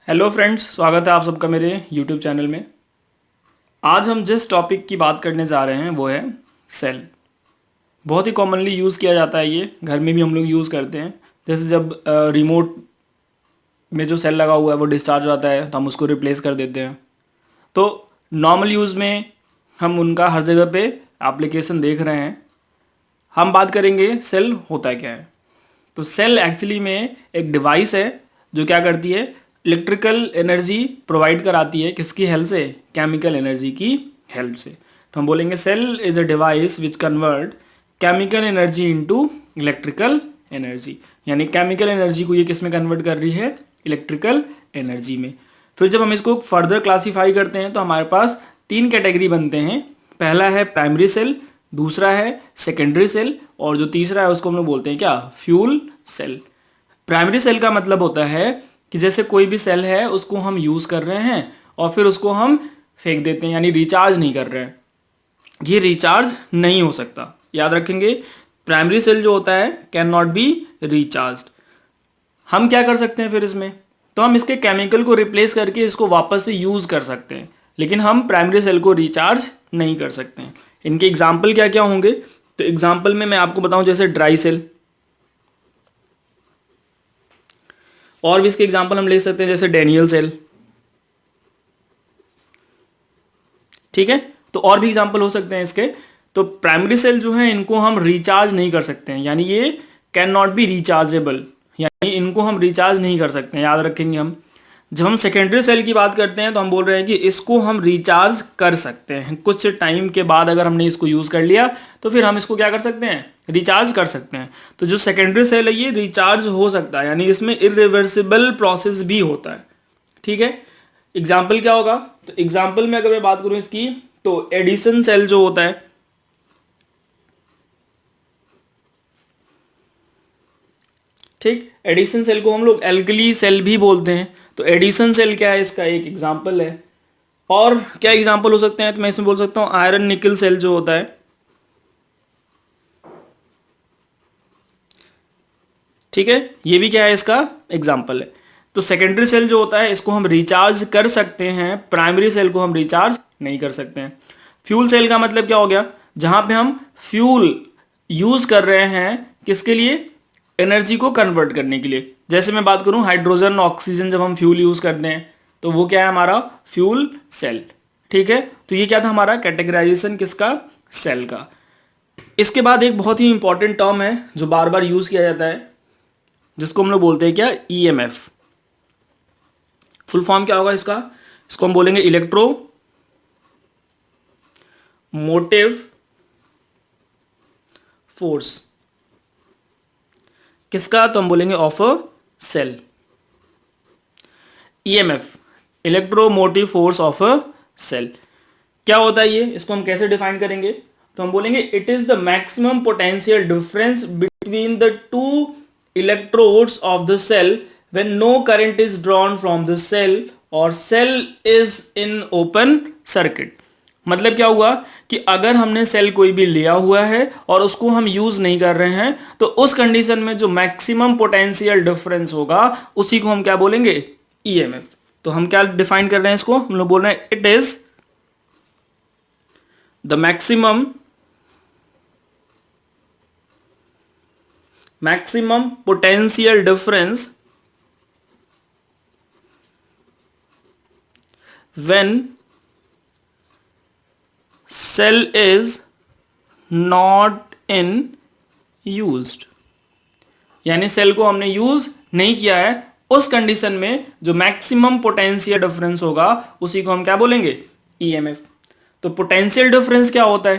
Hello friends, स्वागत है आप सबका मेरे यूट्यूब चैनल में। आज हम जिस टॉपिक की बात करने जा रहे हैं वो है सेल। बहुत ही कॉमनली यूज़ किया जाता है, ये घर में भी हम लोग यूज़ करते हैं। जैसे जब रिमोट में जो सेल लगा हुआ है वो डिस्चार्ज हो जाता है तो हम उसको रिप्लेस कर देते हैं। तो नॉर्मल यूज़ में हम उनका हर जगह पे एप्लीकेशन देख रहे हैं। हम बात करेंगे सेल होता क्या है। तो सेल एक्चुअली में एक डिवाइस है जो क्या करती है, इलेक्ट्रिकल एनर्जी प्रोवाइड कराती है। किसकी हेल्प से? केमिकल एनर्जी की हेल्प से। तो हम बोलेंगे cell is a device which convert chemical energy into electrical energy. यानी केमिकल एनर्जी को ये किस में कन्वर्ट कर रही है? इलेक्ट्रिकल एनर्जी में। फिर जब हम इसको फर्दर क्लासीफाई करते हैं तो हमारे पास तीन कैटेगरी बनते हैं। पहला है प्राइमरी सेल, दूसरा है सेकेंडरी सेल, और जो तीसरा है उसको हम लोग बोलते हैं क्या? Fuel cell. प्राइमरी सेल का मतलब होता है कि जैसे कोई भी सेल है उसको हम यूज कर रहे हैं और फिर उसको हम फेंक देते हैं, यानी रिचार्ज नहीं कर रहे हैं। ये रिचार्ज नहीं हो सकता, याद रखेंगे। प्राइमरी सेल जो होता है कैन नॉट बी रिचार्ज। हम क्या कर सकते हैं फिर इसमें? तो हम इसके केमिकल को रिप्लेस करके इसको वापस से यूज कर सकते हैं, लेकिन हम प्राइमरी सेल को रिचार्ज नहीं कर सकते हैं। इनके एग्जाम्पल क्या क्या होंगे? तो एग्जाम्पल में मैं आपको बताऊं, जैसे ड्राई सेल, और भी इसके एग्जाम्पल हम ले सकते हैं जैसे डेनियल सेल। ठीक है, तो और भी एग्जाम्पल हो सकते हैं इसके। तो प्राइमरी सेल जो है इनको हम रिचार्ज नहीं कर सकते हैं, यानी ये कैन नॉट बी रिचार्जेबल, यानी इनको हम रिचार्ज नहीं कर सकते हैं, याद रखेंगे हम। जब हम सेकेंडरी सेल की बात करते हैं तो हम बोल रहे हैं कि इसको हम रिचार्ज कर सकते हैं। कुछ टाइम के बाद अगर हमने इसको यूज कर लिया तो फिर हम इसको क्या कर सकते हैं? रिचार्ज कर सकते हैं। तो जो सेकेंडरी सेल है ये रिचार्ज हो सकता है, यानी इसमें इरिवर्सिबल प्रोसेस भी होता है। ठीक है, एग्जाम्पल क्या होगा? तो एग्जाम्पल में अगर मैं बात करूं इसकी, तो एडिशन सेल जो होता है, ठीक, एडिशन सेल को हम लोग एल्कली सेल भी बोलते हैं। तो एडिशन सेल क्या है? इसका एक एग्जाम्पल है। और क्या एग्जाम्पल हो सकते हैं? तो मैं इसमें बोल सकता हूं आयरन निकल सेल जो होता है। ठीक है, ये भी क्या है? इसका एग्जाम्पल है। तो सेकेंडरी सेल जो होता है इसको हम रिचार्ज कर सकते हैं, प्राइमरी सेल को हम रिचार्ज नहीं कर सकते हैं। फ्यूल सेल का मतलब क्या हो गया? जहां पे हम फ्यूल यूज कर रहे हैं, किसके लिए? एनर्जी को कन्वर्ट करने के लिए। जैसे मैं बात करूं हाइड्रोजन ऑक्सीजन, जब हम फ्यूल यूज करते हैं तो वो क्या है? हमारा फ्यूल सेल। ठीक है, तो ये क्या था हमारा कैटेगराइजेशन किसका? सेल का। इसके बाद एक बहुत ही इंपॉर्टेंट टर्म है जो बार बार यूज किया जाता है, जिसको हम लोग बोलते हैं क्या? ईएमएफ। फुल फॉर्म क्या होगा इसका? इसको हम बोलेंगे इलेक्ट्रो मोटिव फोर्स। किसका? तो हम बोलेंगे of a cell. EMF, electromotive force of a cell. क्या होता है ये? इसको हम कैसे डिफाइन करेंगे? तो हम बोलेंगे it is the maximum potential difference between the two electrodes of the cell when no current is drawn from the cell और cell is in open circuit. मतलब क्या हुआ कि अगर हमने सेल कोई भी लिया हुआ है और उसको हम यूज नहीं कर रहे हैं तो उस कंडीशन में जो मैक्सिमम पोटेंशियल डिफरेंस होगा उसी को हम क्या बोलेंगे? ईएमएफ। तो हम क्या डिफाइन कर रहे हैं इसको? हम लोग बोल रहे हैं it is the maximum potential difference when cell is not in used. यानी सेल को हमने यूज नहीं किया है, उस कंडीशन में जो मैक्सिमम पोटेंशियल डिफरेंस होगा उसी को हम क्या बोलेंगे? ईएमएफ। तो पोटेंशियल डिफरेंस क्या होता है?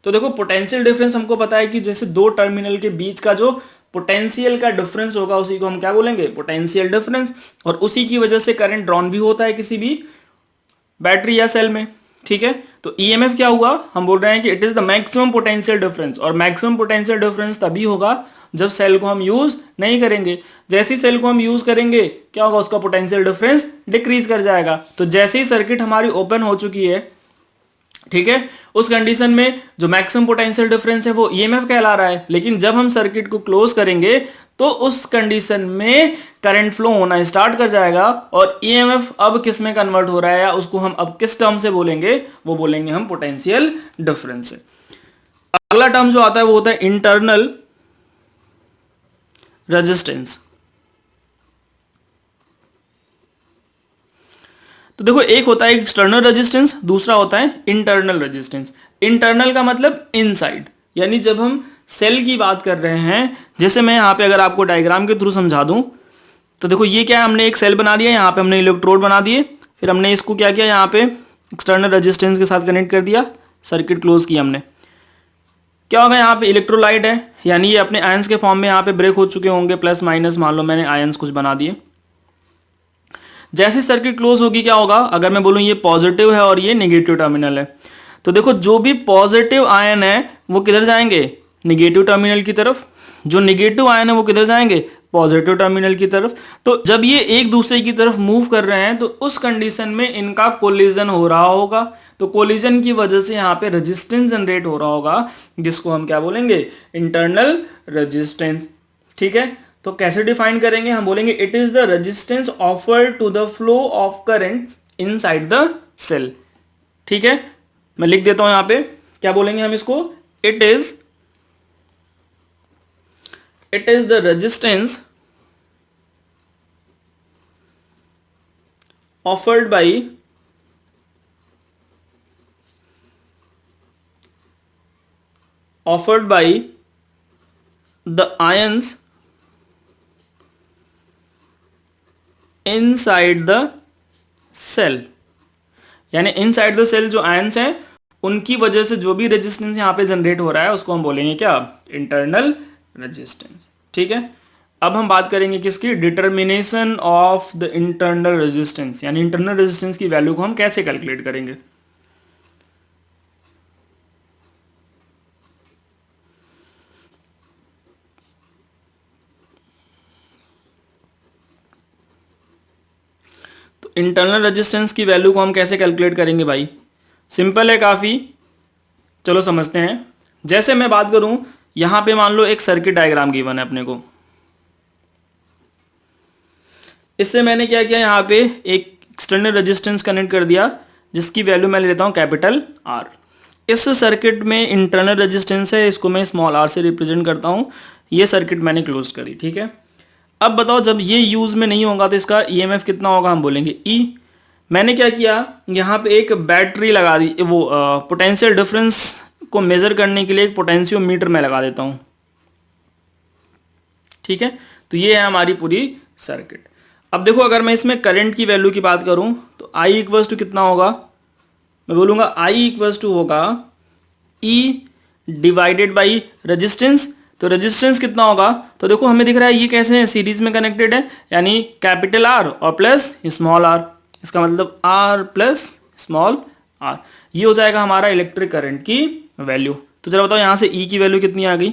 तो देखो, पोटेंशियल डिफरेंस हमको पता है कि जैसे दो टर्मिनल के बीच का जो पोटेंशियल का डिफरेंस होगा उसी को हम क्या बोलेंगे? Potential difference. और उसी की वजह से करंट ड्रॉन भी होता है किसी भी बैटरी या सेल में। ठीक है, तो ईएमएफ क्या हुआ? हम बोल रहे हैं कि it is the maximum potential difference, और मैक्सिमम पोटेंशियल डिफरेंस तभी होगा जब सेल को हम यूज नहीं करेंगे। जैसे ही सेल को हम यूज करेंगे क्या होगा? उसका पोटेंशियल डिफरेंस डिक्रीज कर जाएगा। तो जैसे ही सर्किट हमारी ओपन हो चुकी है, ठीक है, उस कंडीशन में जो मैक्सिमम पोटेंशियल डिफरेंस है वो ईएमएफ कहला रहा है। लेकिन जब हम सर्किट को क्लोज करेंगे तो उस कंडीशन में करंट फ्लो होना स्टार्ट कर जाएगा और ईएमएफ अब किस में कन्वर्ट हो रहा है या उसको हम अब किस टर्म से बोलेंगे, वो बोलेंगे हम पोटेंशियल डिफरेंस से। अगला टर्म जो आता है वो होता है इंटरनल रेजिस्टेंस। तो देखो एक होता है एक्सटर्नल रेजिस्टेंस, दूसरा होता है इंटरनल रेजिस्टेंस। इंटरनल का मतलब इनसाइड, यानी जब हम सेल की बात कर रहे हैं, जैसे मैं यहाँ पे अगर आपको डायग्राम के थ्रू समझा दूं तो देखो ये क्या है, हमने एक सेल बना दिया, यहाँ पे हमने इलेक्ट्रोड बना दिए, फिर हमने इसको क्या किया, यहाँ पे एक्सटर्नल रेजिस्टेंस के साथ कनेक्ट कर दिया, सर्किट क्लोज किया हमने। क्या होगा, यहाँ पे इलेक्ट्रोलाइट है, यानी ये अपने आयंस के फॉर्म में यहाँ पे ब्रेक हो चुके होंगे, प्लस माइनस मान लो मैंने आयंस कुछ बना दिए। जैसे सर्किट क्लोज होगी क्या होगा, अगर मैं बोलूँ ये पॉजिटिव है और ये नेगेटिव टर्मिनल है, तो देखो जो भी पॉजिटिव आयन है वो किधर जाएंगे, निगेटिव टर्मिनल की तरफ, जो निगेटिव आयन है वो किधर जाएंगे, पॉजिटिव टर्मिनल की तरफ। तो जब ये एक दूसरे की तरफ मूव कर रहे हैं तो उस कंडीशन में इनका कोलिजन हो रहा होगा, तो कोलिजन की वजह से यहाँ पे रेजिस्टेंस जनरेट हो रहा होगा, जिसको हम क्या बोलेंगे, इंटरनल रेजिस्टेंस। ठीक है, तो कैसे डिफाइन करेंगे, हम बोलेंगे it is the resistance offered to the flow of current inside the cell. ठीक है, मैं लिख देता हूं यहां पे, क्या बोलेंगे हम इसको, it is the resistance offered by the ions inside the cell, यानी इनसाइड द सेल जो आयंस हैं उनकी वजह से जो भी रेजिस्टेंस यहाँ पे जनरेट हो रहा है उसको हम बोलेंगे क्या, इंटरनल रेजिस्टेंस। ठीक है, अब हम बात करेंगे किसकी, determination of the internal resistance, यानी इंटरनल रेजिस्टेंस की वैल्यू को हम कैसे कैलकुलेट करेंगे। तो इंटरनल रेजिस्टेंस की वैल्यू को हम कैसे कैलकुलेट करेंगे भाई, सिंपल है काफ़ी, चलो समझते हैं। जैसे मैं बात करूं, यहां पे मान लो एक सर्किट डायग्राम गिवन है अपने को, इससे मैंने क्या किया, यहाँ पे एक एक्सटर्नल रेजिस्टेंस कनेक्ट कर दिया जिसकी वैल्यू मैं ले लेता हूँ कैपिटल आर। इस सर्किट में इंटरनल रेजिस्टेंस है, इसको मैं स्मॉल आर से रिप्रेजेंट करता हूँ। ये सर्किट मैंने क्लोज करी। ठीक है, अब बताओ जब ये यूज में नहीं होगा तो इसका ईएमएफ कितना होगा, हम बोलेंगे ई। मैंने क्या किया, यहाँ पे एक बैटरी लगा दी, वो पोटेंशियल डिफरेंस को मेजर करने के लिए एक पोटेंशियोमीटर मैं लगा देता हूँ। ठीक है, तो ये है हमारी पूरी सर्किट। अब देखो अगर मैं इसमें करंट की वैल्यू की बात करूं तो I इक्वल्स टू कितना होगा, मैं बोलूंगा I इक्वल्स टू होगा E डिवाइडेड बाई रेजिस्टेंस। तो रेजिस्टेंस कितना होगा, तो देखो हमें दिख रहा है ये कैसे है, सीरीज में कनेक्टेड है, यानी कैपिटल आर और प्लस स्मॉल आर, इसका मतलब आर प्लस स्मॉल आर, ये हो जाएगा हमारा इलेक्ट्रिक करंट की वैल्यू। तो जरा बताओ यहाँ से E की वैल्यू कितनी आ गई,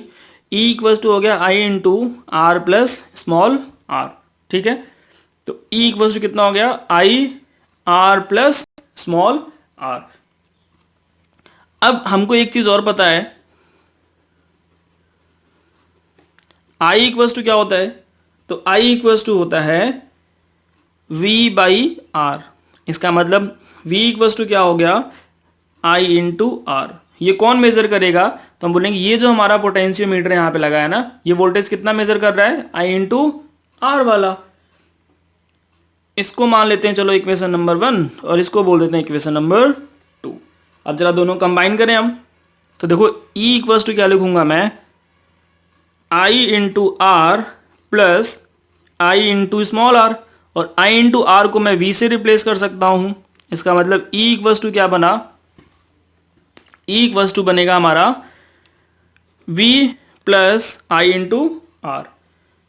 E इक्वल्स टू हो गया I into R plus small R. ठीक है, तो E इक्वल्स टू कितना हो गया, I R plus small R. अब हमको एक चीज और पता है, I इक्वल्स टू क्या होता है, तो I इक्वल्स टू होता है V बाई आर। इसका मतलब V इक्वल्स टू क्या हो गया, I इंटू आर। ये कौन मेजर करेगा, तो हम बोलेंगे ये जो हमारा पोटेंशियोमीटर यहाँ पे लगा है ना, ये वोल्टेज कितना मेजर कर रहा है, I इंटू आर वाला। इसको मान लेते हैं चलो इक्वेशन नंबर 1 और इसको बोल देते हैं इक्वेशन नंबर 2। अब जरा दोनों कंबाइन करें हम, तो देखो E इक्वल्स टू क्या लिखूंगा मैं, I into R plus I into small R, और I इंटू आर को मैं V से रिप्लेस कर सकता हूं। इसका मतलब E इक्वल्स टू क्या बना, E इक्वल्स टू बनेगा हमारा V plus I into R.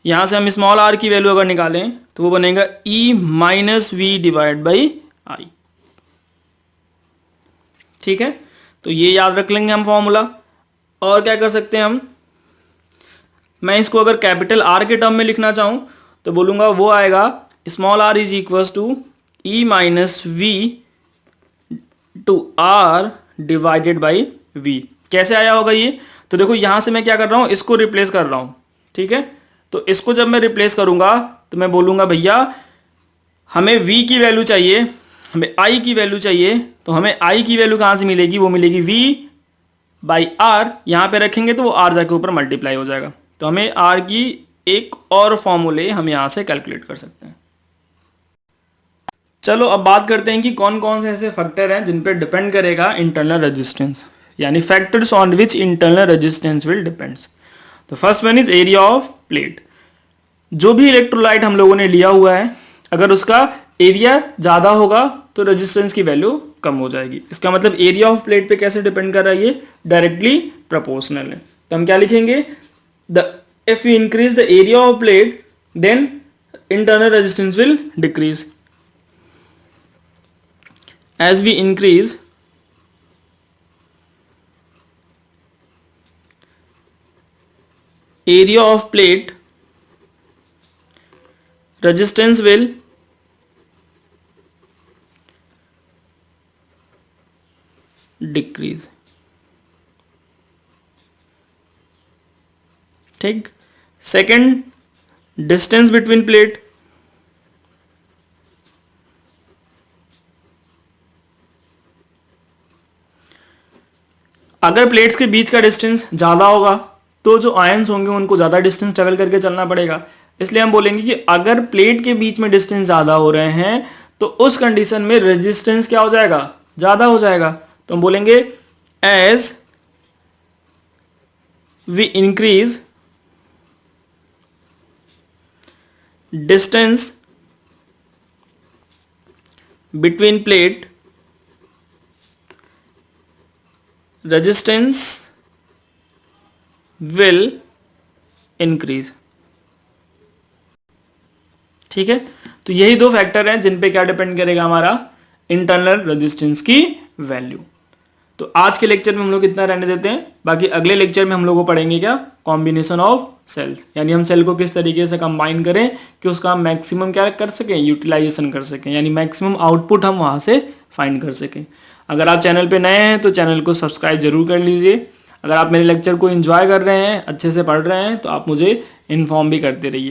यहां से हम स्मॉल आर की वैल्यू अगर निकालें तो वो बनेगा E minus V divide by I. ठीक है, तो ये याद रख लेंगे हम फॉर्मूला। और क्या कर सकते हैं हम, मैं इसको अगर कैपिटल आर के टर्म में लिखना चाहूं तो बोलूंगा वो आएगा small R is equals to E minus V to R divided by V. कैसे आया होगा ये, तो देखो यहां से मैं क्या कर रहा हूं, इसको रिप्लेस कर रहा हूं। ठीक है, तो इसको जब मैं रिप्लेस करूंगा तो मैं बोलूंगा भैया हमें v की वैल्यू चाहिए, हमें i की वैल्यू चाहिए, तो हमें i की वैल्यू कहाँ से मिलेगी, वो मिलेगी v बाई आर। यहाँ पे रखेंगे तो वो r जाके ऊपर मल्टीप्लाई हो जाएगा। तो हमें r की एक और फॉर्मूले हम यहाँ से कैलकुलेट कर सकते हैं। चलो अब बात करते हैं कि कौन कौन से ऐसे फैक्टर हैं जिन पे डिपेंड करेगा इंटरनल रेजिस्टेंस, यानी factors on which internal resistance will depends. तो first one is area of plate. जो भी इलेक्ट्रोलाइट हम लोगों ने लिया हुआ है, अगर उसका एरिया ज़्यादा होगा तो रेजिस्टेंस की वैल्यू कम हो जाएगी। इसका मतलब एरिया ऑफ प्लेट पे कैसे डिपेंड कर रहा है, ये डायरेक्टली प्रोपोर्शनल है। तो हम क्या लिखेंगे, if we increase the area of plate then internal resistance will decrease. As we increase area of plate, resistance will decrease। ठीक। Second, distance between plate. अगर प्लेट्स के बीच का डिस्टेंस ज़्यादा होगा तो जो आयंस होंगे उनको ज़्यादा डिस्टेंस ट्रेवल करके चलना पड़ेगा। इसलिए हम बोलेंगे कि अगर प्लेट के बीच में डिस्टेंस ज़्यादा हो रहे हैं तो उस कंडीशन में रेजिस्टेंस क्या हो जाएगा, ज़्यादा हो जाएगा। तो हम बोलेंगे as we increase distance between plate, resistance will increase. ठीक है, तो यही दो फैक्टर हैं जिन पे क्या डिपेंड करेगा, हमारा इंटरनल रेजिस्टेंस की वैल्यू। तो आज के लेक्चर में हम लोग इतना रहने देते हैं। बाकी अगले लेक्चर में हम लोग को पढ़ेंगे क्या, कॉम्बिनेशन ऑफ सेल्स, यानी हम सेल को किस तरीके से कंबाइन करें कि उसका मैक्सिमम क्या कर सकें, यूटिलाइजेशन कर सकें, यानी मैक्सिमम आउटपुट हम वहां से फाइंड कर सकें। अगर आप चैनल पे नए हैं तो चैनल को सब्सक्राइब जरूर कर लीजिए। अगर आप मेरे लेक्चर को एंजॉय कर रहे हैं, अच्छे से पढ़ रहे हैं, तो आप मुझे इन्फॉर्म भी करते रहिए।